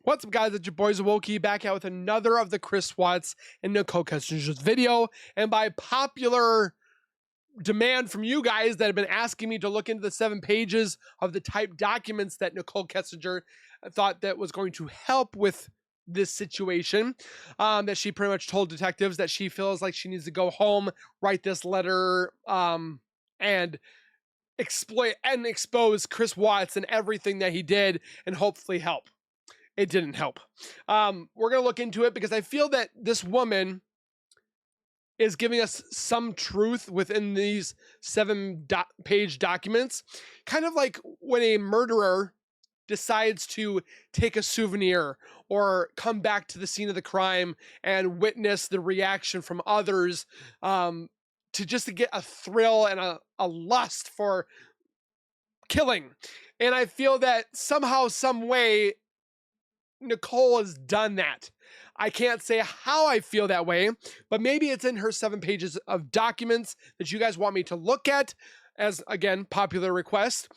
What's up, guys? It's your boys Wokey back out with another of the Chris Watts and Nichol Kessinger's video. And by popular demand from you guys that have been asking me to look into the 7 pages of the typed documents that Nichol Kessinger thought that was going to help with this situation, that she pretty much told detectives that she feels like she needs to go home, write this letter, and expose Chris Watts and everything that he did and hopefully help. It didn't help. We're going to look into it because I feel that this woman is giving us some truth within these 7-page documents. Kind of like when a murderer decides to take a souvenir or come back to the scene of the crime and witness the reaction from others, to get a thrill and a lust for killing. And I feel that somehow, some way, Nichol has done that. I can't say how I feel that way, but maybe it's in her 7 pages of documents that you guys want me to look at, as again, popular request.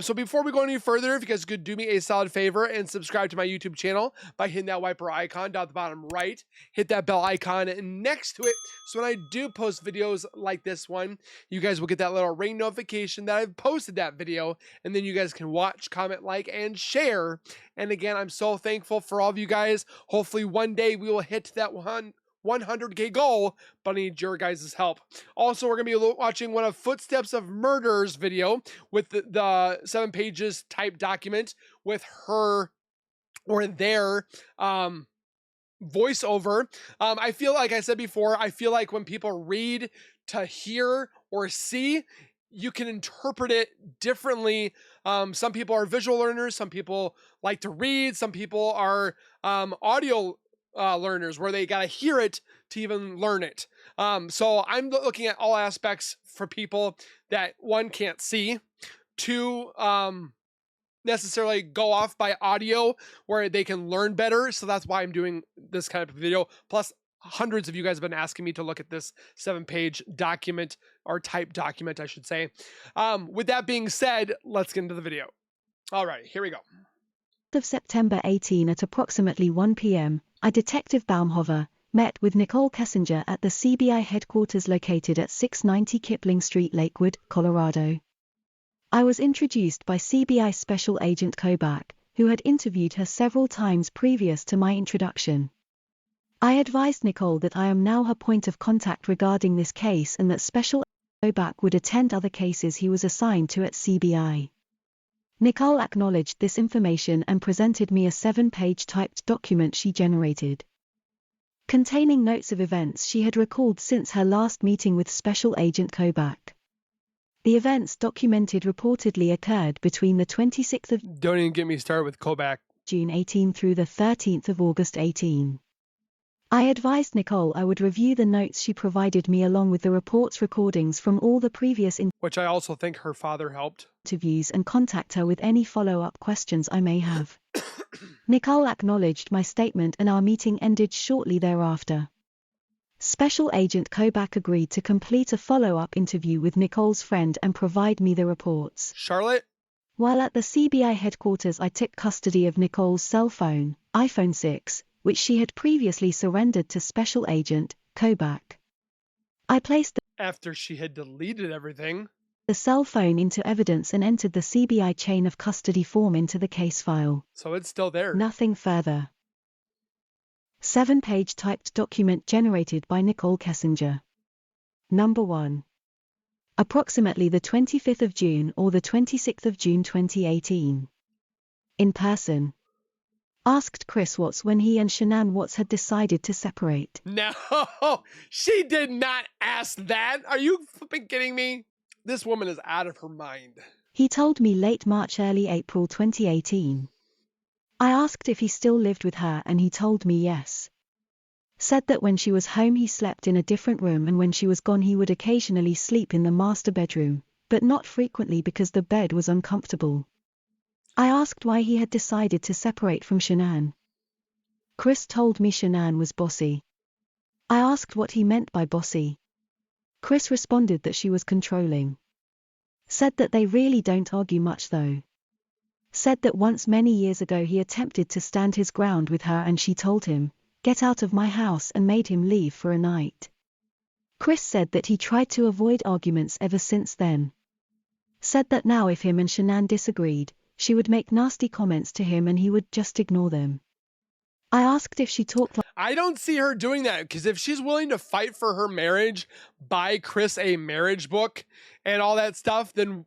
So before we go any further, if you guys could do me a solid favor and subscribe to my YouTube channel by hitting that wiper icon down at the bottom right, hit that bell icon next to it, so when I do post videos like this one, you guys will get that little ring notification that I've posted that video, and then you guys can watch, comment, like, and share. And again, I'm so thankful for all of you guys. Hopefully one day we will hit that 100K goal, but I need your guys' help. Also, we're going to be watching one of Footsteps of Murder's video with the 7 pages typed document with her or their voiceover. I feel like I said before, I feel like when people read to hear or see, you can interpret it differently. Some people are visual learners. Some people like to read. Some people are audio learners where they got to hear it to even learn it. So I'm looking at all aspects for people that, one, can't see, two, necessarily go off by audio where they can learn better. So that's why I'm doing this kind of video. Plus, hundreds of you guys have been asking me to look at this 7-page document, or type document, I should say. With that being said, let's get into the video. All right, here we go. Of September 18 at approximately 1 p.m., I, Detective BAUMHOVER, met with Nichol Kessinger at the CBI headquarters located at 690 Kipling Street, Lakewood, Colorado. I was introduced by CBI Special Agent Kobach, who had interviewed her several times previous to my introduction. I advised Nichol that I am now her point of contact regarding this case and that Special Agent Kobach would attend other cases he was assigned to at CBI. Nichol acknowledged this information and presented me a 7-page typed document she generated, containing notes of events she had recalled since her last meeting with Special Agent Kobach. The events documented reportedly occurred between the 26th of Don't even get me started with Kobach. June 18 through the 13th of August 18. I advised Nichol I would review the notes she provided me along with the reports recordings from all the previous Which I also think her father helped. Interviews and contact her with any follow-up questions I may have. Nichol acknowledged my statement and our meeting ended shortly thereafter. Special Agent Kobach agreed to complete a follow-up interview with Nichol's friend and provide me the reports. Charlotte? While at the CBI headquarters, I took custody of Nichol's cell phone, iPhone 6, which she had previously surrendered to Special Agent Kobach. I placed After she had deleted everything. The cell phone into evidence and entered the CBI chain of custody form into the case file. So it's still there. Nothing further. 7-page typed document generated by Nichol Kessinger. Number 1. Approximately the 25th of June or the 26th of June 2018. In person. Asked Chris Watts when he and Shanannwatts had decided to separate. No, she did not ask that. Are you flipping kidding me? This woman is out of her mind. He told me late March, early April 2018. I asked if he still lived with her and he told me yes. Said that when she was home he slept in a different room and when she was gone he would occasionally sleep in the master bedroom, but not frequently because the bed was uncomfortable. I asked why he had decided to separate from Shanann. Chris told me Shanann was bossy. I asked what he meant by bossy. Chris responded that she was controlling. Said that they really don't argue much though. Said that once many years ago he attempted to stand his ground with her and she told him, "Get out of my house," and made him leave for a night. Chris said that he tried to avoid arguments ever since then. Said that now if him and Shanann disagreed, she would make nasty comments to him and he would just ignore them. I asked if she talked like I don't see her doing that, because if she's willing to fight for her marriage, buy Chris a marriage book and all that stuff, then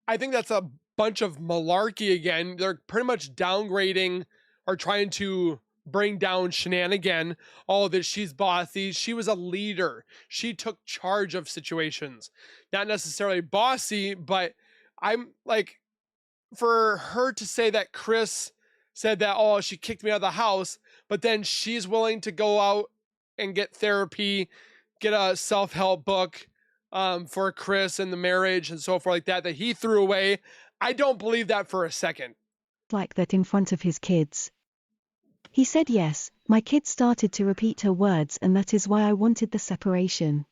I think that's a bunch of malarkey again. They're pretty much downgrading or trying to bring down Shanann again. Oh, that she's bossy. She was a leader. She took charge of situations. Not necessarily bossy, but I'm like, for her to say that Chris said that, oh, she kicked me out of the house, but then she's willing to go out and get therapy, get a self-help book for Chris and the marriage and so forth like that he threw away. I don't believe that for a second. that in front of his kids. He said yes, my kids started to repeat her words and that is why I wanted the separation.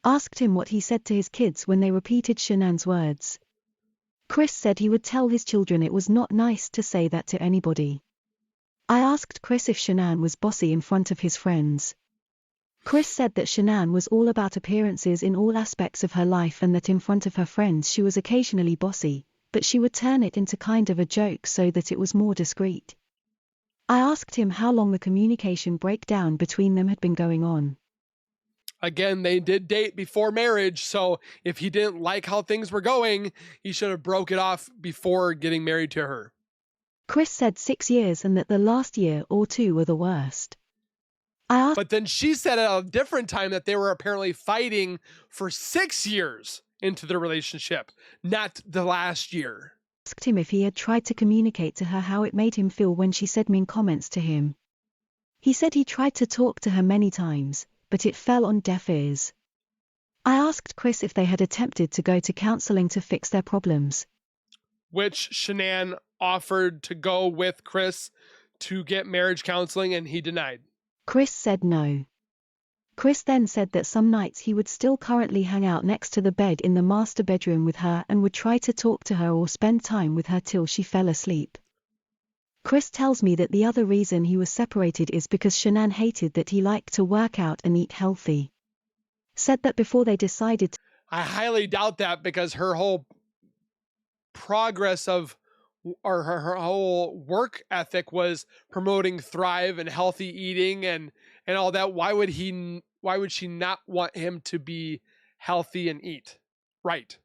Asked him what he said to his kids when they repeated Shanann's words. Chris said he would tell his children it was not nice to say that to anybody. I asked Chris if Shanann was bossy in front of his friends. Chris said that Shanann was all about appearances in all aspects of her life and that in front of her friends she was occasionally bossy, but she would turn it into kind of a joke so that it was more discreet. I asked him how long the communication breakdown between them had been going on. Again, they did date before marriage, so if he didn't like how things were going, he should have broke it off before getting married to her. Chris said 6 years and that the last year or two were the worst. But then she said at a different time that they were apparently fighting for 6 years into the relationship, not the last year. Asked him if he had tried to communicate to her how it made him feel when she said mean comments to him. He said he tried to talk to her many times, but it fell on deaf ears. I asked Chris if they had attempted to go to counseling to fix their problems, which Shanann offered to go with Chris to get marriage counseling, and he denied. Chris said no. Chris then said that some nights he would still currently hang out next to the bed in the master bedroom with her and would try to talk to her or spend time with her till she fell asleep. Chris tells me that the other reason he was separated is because Shanann hated that he liked to work out and eat healthy. Said that before they decided to... I highly doubt that, because her whole progress of, or her whole work ethic was promoting thrive and healthy eating and all that. Why would she not want him to be healthy and eat right?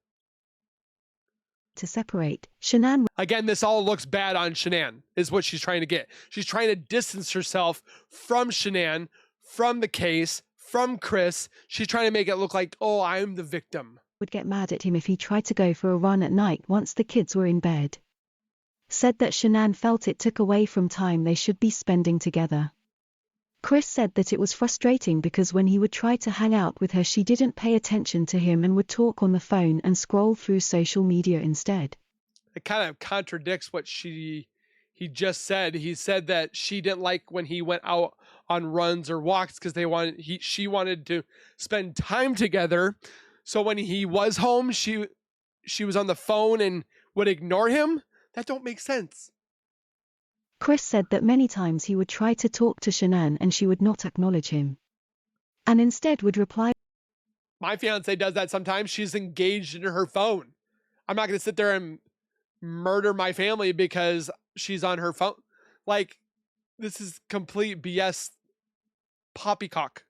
To separate, Shanann... Again, this all looks bad on Shanann, is what she's trying to get. She's trying to distance herself from Shanann, from the case, from Chris. She's trying to make it look like, oh, I'm the victim. Would get mad at him if he tried to go for a run at night once the kids were in bed. Said that Shanann felt it took away from time they should be spending together. Chris said that it was frustrating because when he would try to hang out with her she didn't pay attention to him and would talk on the phone and scroll through social media instead. It kind of contradicts what he just said. He said that she didn't like when he went out on runs or walks because she wanted to spend time together. So when he was home, she was on the phone and would ignore him. That don't make sense. Chris said that many times he would try to talk to Shanann and she would not acknowledge him, and instead would reply. My fiance does that sometimes. She's engaged in her phone. I'm not going to sit there and murder my family because she's on her phone. Like, this is complete BS poppycock.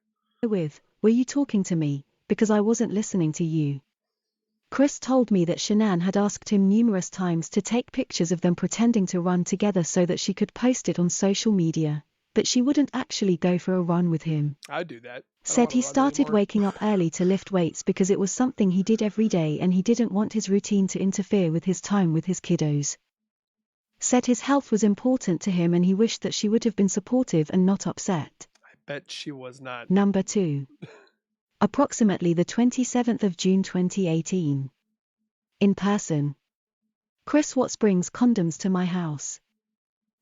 Were you talking to me? Because I wasn't listening to you. Chris told me that Shanann had asked him numerous times to take pictures of them pretending to run together so that she could post it on social media, but she wouldn't actually go for a run with him. I'd do that. Said he started waking up early to lift weights because it was something he did every day and he didn't want his routine to interfere with his time with his kiddos. Said his health was important to him and he wished that she would have been supportive and not upset. I bet she was not. Number 2. Approximately the 27th of June 2018. In person. Chris Watts brings condoms to my house.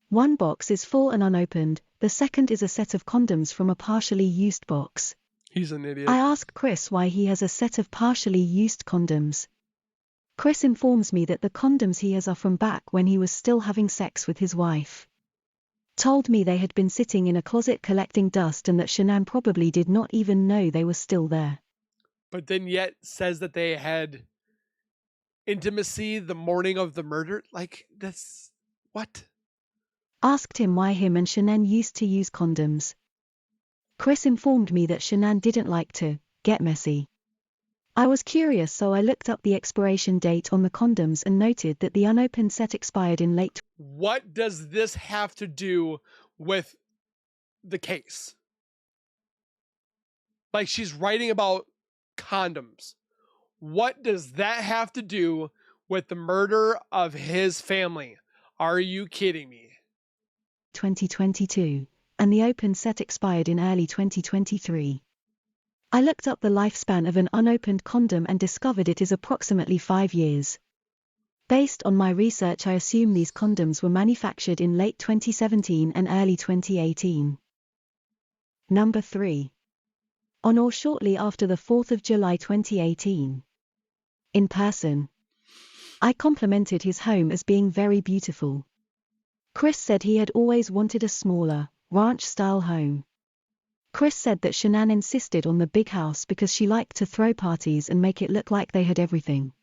One box is full and unopened, the second is a set of condoms from a partially used box. He's an idiot. I ask Chris why he has a set of partially used condoms. Chris informs me that the condoms he has are from back when he was still having sex with his wife. Told me they had been sitting in a closet collecting dust and that Shanann probably did not even know they were still there. But then yet says that they had intimacy the morning of the murder. Like, that's what? Asked him why him and Shanann used to use condoms. Chris informed me that Shanann didn't like to get messy. I was curious, so I looked up the expiration date on the condoms and noted that the unopened set expired in late. What does this have to do with the case? Like, she's writing about condoms. What does that have to do with the murder of his family? Are you kidding me? 2022, and the open set expired in early 2023. I looked up the lifespan of an unopened condom and discovered it is approximately 5 years. Based on my research, I assume these condoms were manufactured in late 2017 and early 2018. Number 3. On or shortly after the 4th of July 2018. In person. I complimented his home as being very beautiful. Chris said he had always wanted a smaller, ranch-style home. Chris said that Shanann insisted on the big house because she liked to throw parties and make it look like they had everything.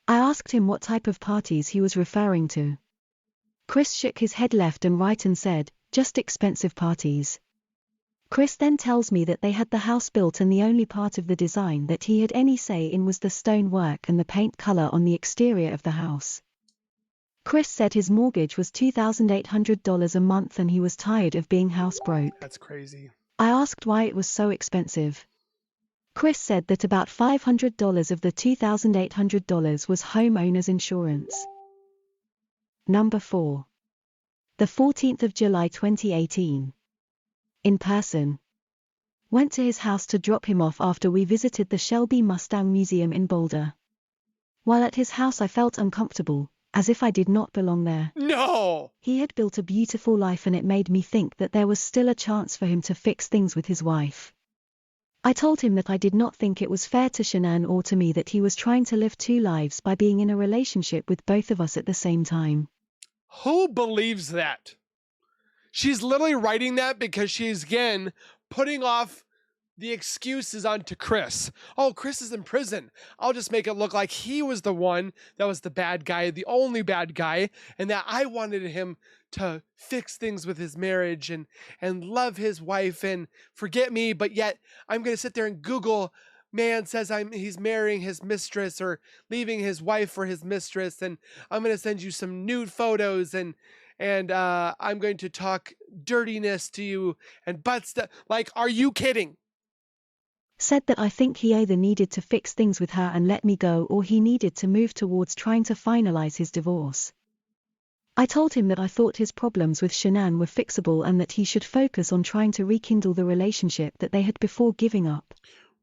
I asked him what type of parties he was referring to. Chris shook his head left and right and said, just expensive parties. Chris then tells me that they had the house built and the only part of the design that he had any say in was the stone work and the paint color on the exterior of the house. Chris said his mortgage was $2,800 a month and he was tired of being house broke. That's crazy. I asked why it was so expensive. Chris said that about $500 of the $2,800 was homeowner's insurance. Number 4. The 14th of July 2018. In person. Went to his house to drop him off after we visited the Shelby Mustang Museum in Boulder. While at his house I felt uncomfortable, as if I did not belong there. No! He had built a beautiful life and it made me think that there was still a chance for him to fix things with his wife. I told him that I did not think it was fair to Shanann or to me that he was trying to live 2 lives by being in a relationship with both of us at the same time. Who believes that? She's literally writing that because she's, again, putting off the excuses onto Chris. Oh, Chris is in prison. I'll just make it look like he was the one that was the bad guy, the only bad guy, and that I wanted him to fix things with his marriage and love his wife and forget me, but yet I'm going to sit there and Google, man says he's marrying his mistress or leaving his wife for his mistress, and I'm going to send you some nude photos and I'm going to talk dirtiness to you and butt stuff. Like, are you kidding? Said that I think he either needed to fix things with her and let me go or he needed to move towards trying to finalize his divorce. I told him that I thought his problems with Shanann were fixable and that he should focus on trying to rekindle the relationship that they had before giving up.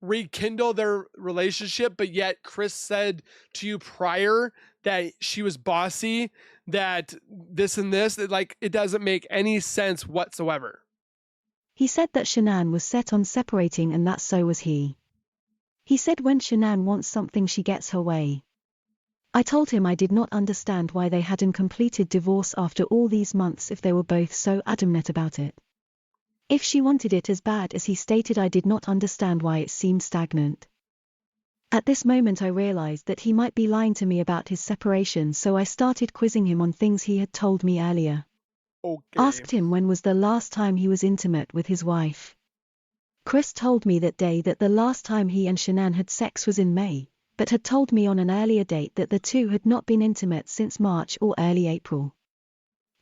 Rekindle their relationship, but yet Chris said to you prior that she was bossy, that this and this, like, it doesn't make any sense whatsoever. He said that Shanann was set on separating and that so was he. He said when Shanann wants something she gets her way. I told him I did not understand why they hadn't completed divorce after all these months if they were both so adamant about it. If she wanted it as bad as he stated, I did not understand why it seemed stagnant. At this moment I realized that he might be lying to me about his separation, so I started quizzing him on things he had told me earlier. Okay. Asked him when was the last time he was intimate with his wife. Chris told me that day that the last time he and Shanann had sex was in May, but had told me on an earlier date that the two had not been intimate since March or early April.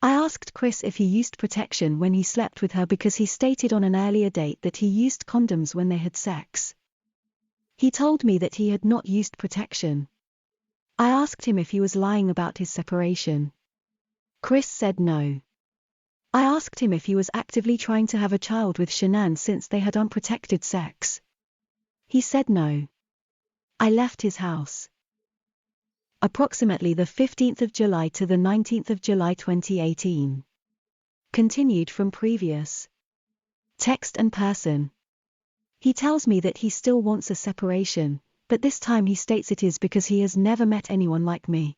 I asked Chris if he used protection when he slept with her because he stated on an earlier date that he used condoms when they had sex. He told me that he had not used protection. I asked him if he was lying about his separation. Chris said no. I asked him if he was actively trying to have a child with Shanann since they had unprotected sex. He said no. I left his house. Approximately the 15th of July to the 19th of July 2018. Continued from previous. Text and person. He tells me that he still wants a separation, but this time he states it is because he has never met anyone like me.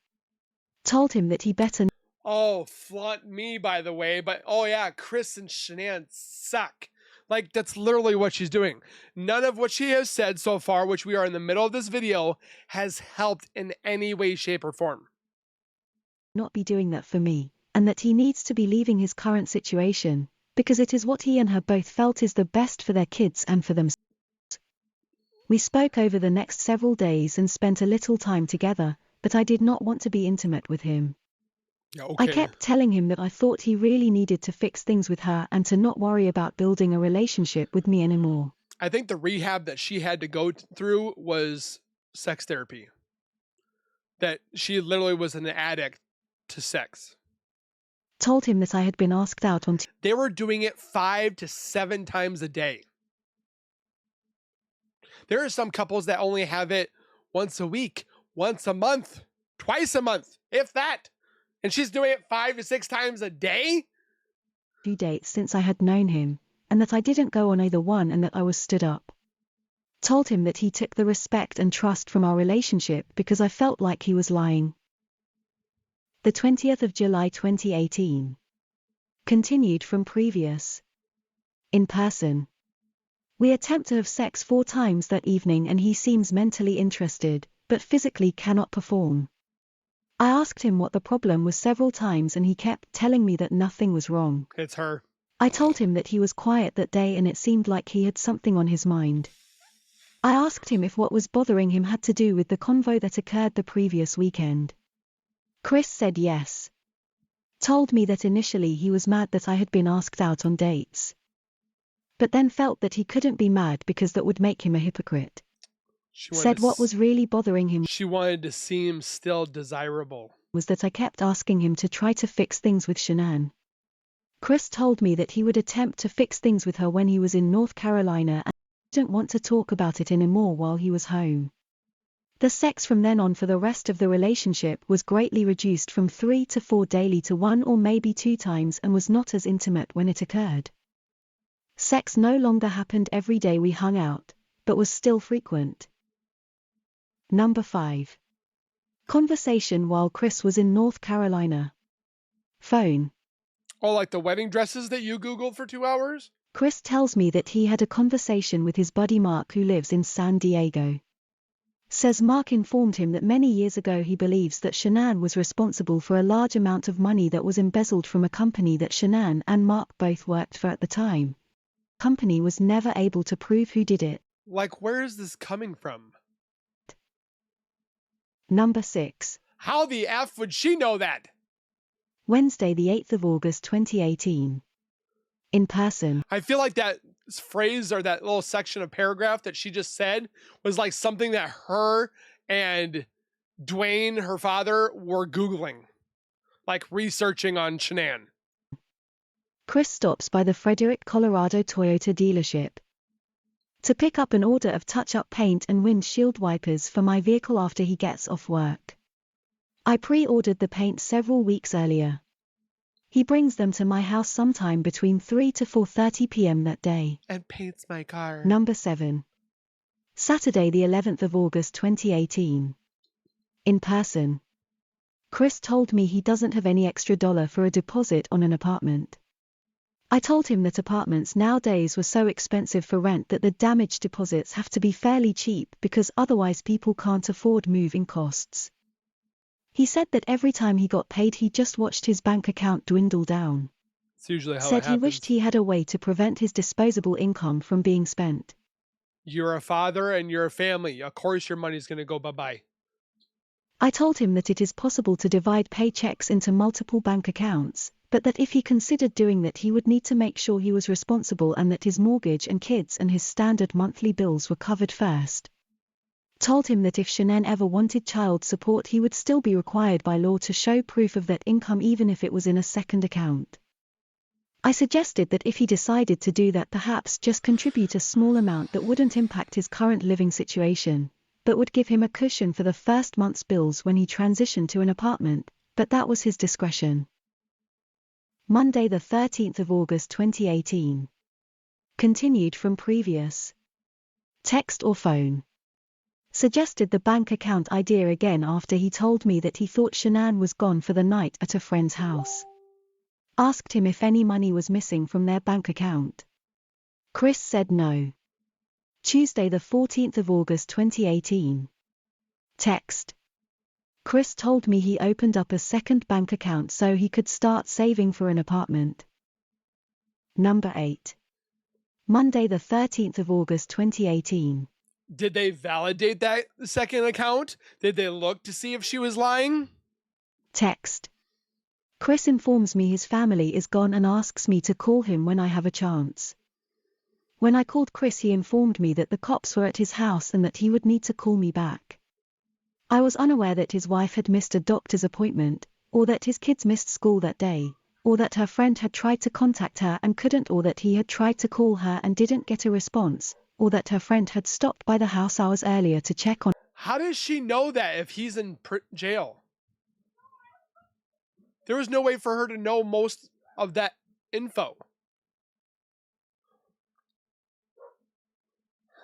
Told him that he better Oh, flaunt me, by the way, but oh yeah, Chris and Shanann suck. Like, that's literally what she's doing. None of what she has said so far, which we are in the middle of this video, has helped in any way, shape, or form. not be doing that for me, and that he needs to be leaving his current situation, because it is what he and her both felt is the best for their kids and for themselves. We spoke over the next several days and spent a little time together, but I did not want to be intimate with him. Yeah, I okay. kept telling him that I thought he really needed to fix things with her and to not worry about building a relationship with me anymore. I think the rehab that she had to go through was sex therapy. That she literally was an addict to sex. Told him that I had been asked out on They were doing it 5 to 7 times a day. There are some couples that only have it once a week, once a month, twice a month, if that. And she's doing it 5 to 6 times a day? 2 dates since I had known him, and that I didn't go on either one and that I was stood up. Told him that he took the respect and trust from our relationship because I felt like he was lying. The 20th of July 2018. Continued from previous. In person. We attempt to have sex 4 times that evening and he seems mentally interested, but physically cannot perform. I asked him what the problem was several times and he kept telling me that nothing was wrong. It's her. I told him that he was quiet that day and it seemed like he had something on his mind. I asked him if what was bothering him had to do with the convo that occurred the previous weekend. Chris said yes. Told me that initially he was mad that I had been asked out on dates. But then felt that he couldn't be mad because that would make him a hypocrite. Said what was really bothering him she wanted to seem still desirable. Was that I kept asking him to try to fix things with Shanann. Chris told me that he would attempt to fix things with her when he was in North Carolina and didn't want to talk about it anymore while he was home. The sex from then on for the rest of the relationship was greatly reduced from 3 to 4 daily to 1 or maybe 2 times and was not as intimate when it occurred. Sex no longer happened every day we hung out, but was still frequent. Number 5. Conversation while Chris was in North Carolina. Phone. Oh, like the wedding dresses that you Googled for 2 hours? Chris tells me that he had a conversation with his buddy Mark who lives in San Diego. Says Mark informed him that many years ago he believes that Shanann was responsible for a large amount of money that was embezzled from a company that Shanann and Mark both worked for at the time. The company was never able to prove who did it. Like, where is this coming from? Number 6. How the F would she know that? Wednesday the 8th of August 2018. In person. I feel like that phrase or that little section of paragraph that she just said was like something that her and Dwayne, her father, were Googling. Like researching on Shanann. Chris stops by the Frederick, Colorado Toyota dealership to pick up an order of touch-up paint and windshield wipers for my vehicle after he gets off work. I pre-ordered the paint several weeks earlier. He brings them to my house sometime between 3 to 4:30 p.m. that day. And paints my car. Number 7. Saturday the 11th of August 2018. In person. Chris told me he doesn't have any extra dollar for a deposit on an apartment. I told him that apartments nowadays were so expensive for rent that the damage deposits have to be fairly cheap because otherwise people can't afford moving costs. He said that every time he got paid he just watched his bank account dwindle down. It's usually how it Said he happens. wished he had a way to prevent his disposable income from being spent. You're a father and you're a family. Of course your money's going to go bye-bye. I told him that it is possible to divide paychecks into multiple bank accounts, but that if he considered doing that he would need to make sure he was responsible and that his mortgage and kids and his standard monthly bills were covered first. Told him that if Shanann ever wanted child support he would still be required by law to show proof of that income even if it was in a second account. I suggested that if he decided to do that perhaps just contribute a small amount that wouldn't impact his current living situation, but would give him a cushion for the first month's bills when he transitioned to an apartment, but that was his discretion. Monday the 13th of August 2018. Continued from previous. Text or phone. Suggested the bank account idea again after he told me that he thought Shanann was gone for the night at a friend's house. Asked him if any money was missing from their bank account. Chris said no. Tuesday the 14th of August 2018. Text. Chris told me he opened up a second bank account so he could start saving for an apartment. Number 8. Monday the 13th of August 2018. Did they validate that second account? Did they look to see if she was lying? Text. Chris informs me his family is gone and asks me to call him when I have a chance. When I called Chris, he informed me that the cops were at his house and that he would need to call me back. I was unaware that his wife had missed a doctor's appointment, or that his kids missed school that day, or that her friend had tried to contact her and couldn't, or that he had tried to call her and didn't get a response, or that her friend had stopped by the house hours earlier to check on. How does she know that if he's in jail? There was no way for her to know most of that info.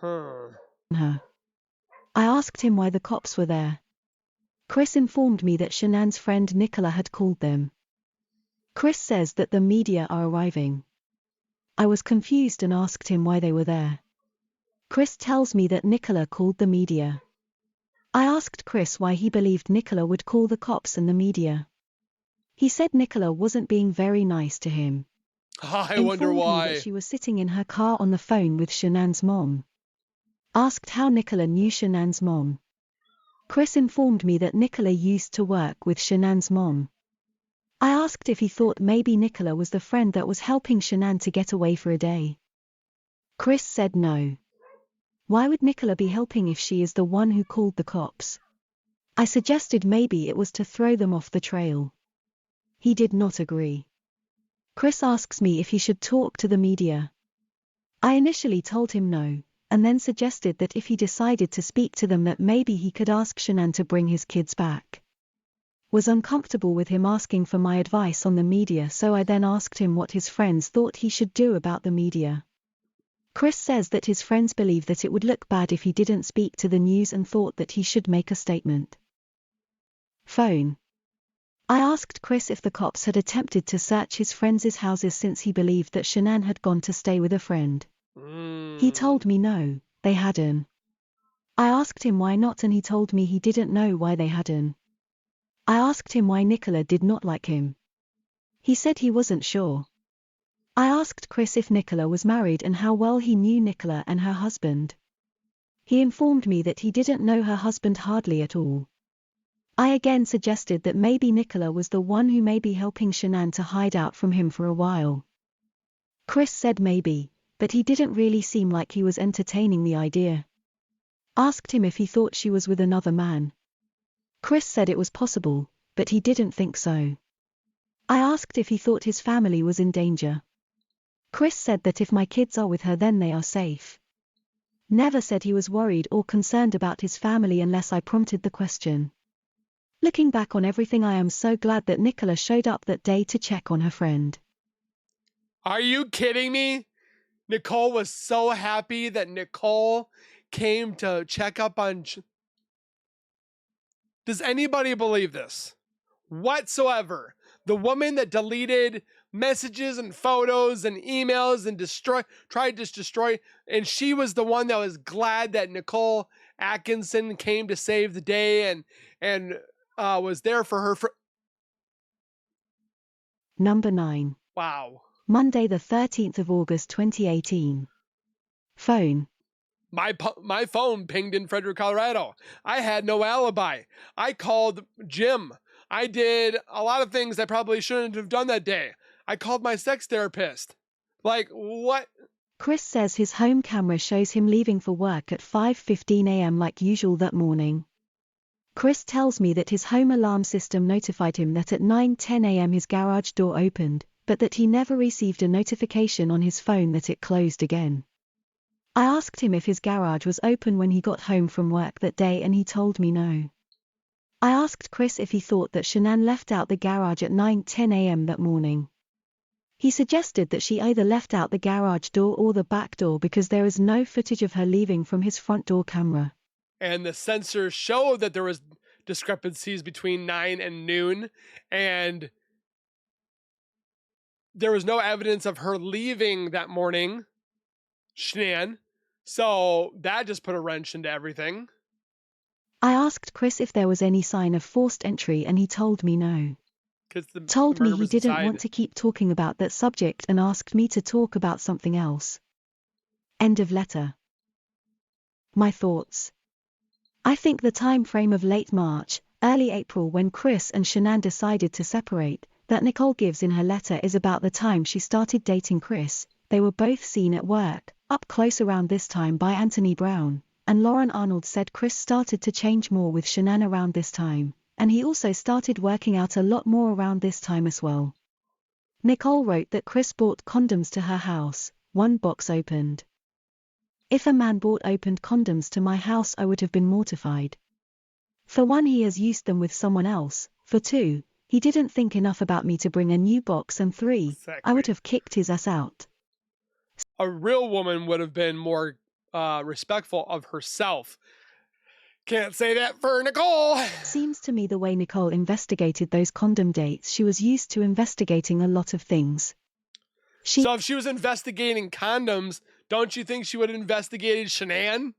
Her. I asked him why the cops were there. Chris informed me that Shanann's friend Nicola had called them. Chris says that the media are arriving. I was confused and asked him why they were there. Chris tells me that Nicola called the media. I asked Chris why he believed Nicola would call the cops and the media. He said Nicola wasn't being very nice to him. I wonder why. Informed me that she was sitting in her car on the phone with Shanann's mom. Asked how Nicola knew Shanann's mom. Chris informed me that Nicola used to work with Shanann's mom. I asked if he thought maybe Nicola was the friend that was helping Shanann to get away for a day. Chris said no. Why would Nicola be helping if she is the one who called the cops? I suggested maybe it was to throw them off the trail. He did not agree. Chris asks me if he should talk to the media. I initially told him no, and then suggested that if he decided to speak to them that maybe he could ask Shanann to bring his kids back. Was uncomfortable with him asking for my advice on the media, so I then asked him what his friends thought he should do about the media. Chris says that his friends believe that it would look bad if he didn't speak to the news and thought that he should make a statement. Phone. I asked Chris if the cops had attempted to search his friends' houses since he believed that Shanann had gone to stay with a friend. He told me no, they hadn't. I asked him why not and he told me he didn't know why they hadn't. I asked him why Nicola did not like him. He said he wasn't sure. I asked Chris if Nicola was married and how well he knew Nicola and her husband. He informed me that he didn't know her husband hardly at all. I again suggested that maybe Nicola was the one who may be helping Shanann to hide out from him for a while. Chris said maybe, but he didn't really seem like he was entertaining the idea. Asked him if he thought she was with another man. Chris said it was possible, but he didn't think so. I asked if he thought his family was in danger. Chris said that if my kids are with her then they are safe. Never said he was worried or concerned about his family unless I prompted the question. Looking back on everything, I am so glad that Nicola showed up that day to check on her friend. Are you kidding me? Nicole was so happy that Nicole came to check up on... Does anybody believe this? Whatsoever. The woman that deleted messages and photos and emails and tried to destroy, and she was the one that was glad that Nicole Atkinson came to save the day and was there for her. Number 9. Wow. Monday the 13th of August 2018. Phone. My phone pinged in Frederick, Colorado. I had no alibi. I called Jim. I did a lot of things I probably shouldn't have done that day. I called my sex therapist. Like, what? Chris says his home camera shows him leaving for work at 5:15 a.m. like usual that morning. Chris tells me that his home alarm system notified him that at 9:10 a.m. his garage door opened, but that he never received a notification on his phone that it closed again. I asked him if his garage was open when he got home from work that day and he told me no. I asked Chris if he thought that Shanann left out the garage at 9:10 a.m. that morning. He suggested that she either left out the garage door or the back door because there is no footage of her leaving from his front door camera. and the sensors showed that there was discrepancies between 9 and noon, and there was no evidence of her leaving that morning, Shanann. So that just put a wrench into everything. I asked Chris if there was any sign of forced entry and he told me no. Told me he didn't want to keep talking about that subject and asked me to talk about something else. End of letter. My thoughts. I think the time frame of late March, early April when Chris and Shanann decided to separate, that Nichol gives in her letter is about the time she started dating Chris. They were both seen at work, up close around this time by Anthony Brown, and Lauren Arnold said Chris started to change more with Shanann around this time, and he also started working out a lot more around this time as well. Nichol wrote that Chris bought condoms to her house, one box opened. If a man bought opened condoms to my house I would have been mortified. For one, he has used them with someone else. For two, he didn't think enough about me to bring a new box, and three, I would have kicked his ass out. A real woman would have been more respectful of herself. Can't say that for Nichol. Seems to me the way Nichol investigated those condom dates, she was used to investigating a lot of things. So if she was investigating condoms, don't you think she would have investigated Shanann?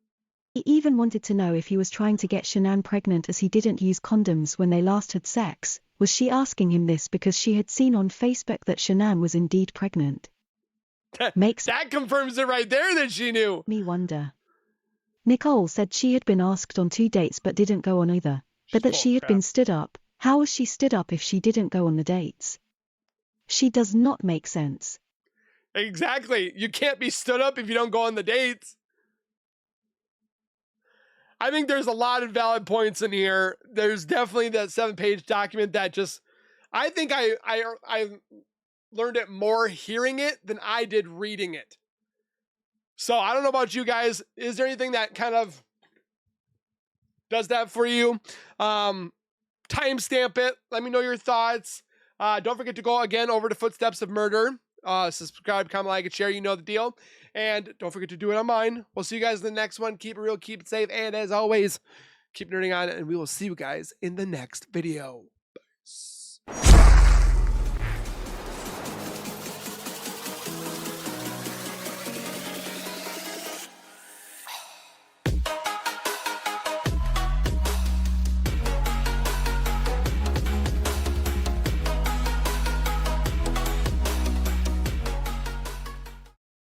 He even wanted to know if he was trying to get Shanann pregnant as he didn't use condoms when they last had sex. Was she asking him this because she had seen on Facebook that Shanann was indeed pregnant? That confirms it right there that she knew. Me wonder. Nichol said she had been asked on 2 dates but didn't go on either, but that she had been stood up. How was she stood up if she didn't go on the dates? She does not make sense. Exactly. You can't be stood up if you don't go on the dates. I think there's a lot of valid points in here. There's definitely that 7-page document that just, I think I learned it more hearing it than I did reading it. So I don't know about you guys. Is there anything that kind of does that for you? Timestamp it. Let me know your thoughts. Don't forget to go again over to Footsteps of Murder. Subscribe, comment, like, and share. You know the deal. And don't forget to do it on mine. We'll see you guys in the next one. Keep it real, keep it safe, and as always, keep nerding on, and we will see you guys in the next video. Peace.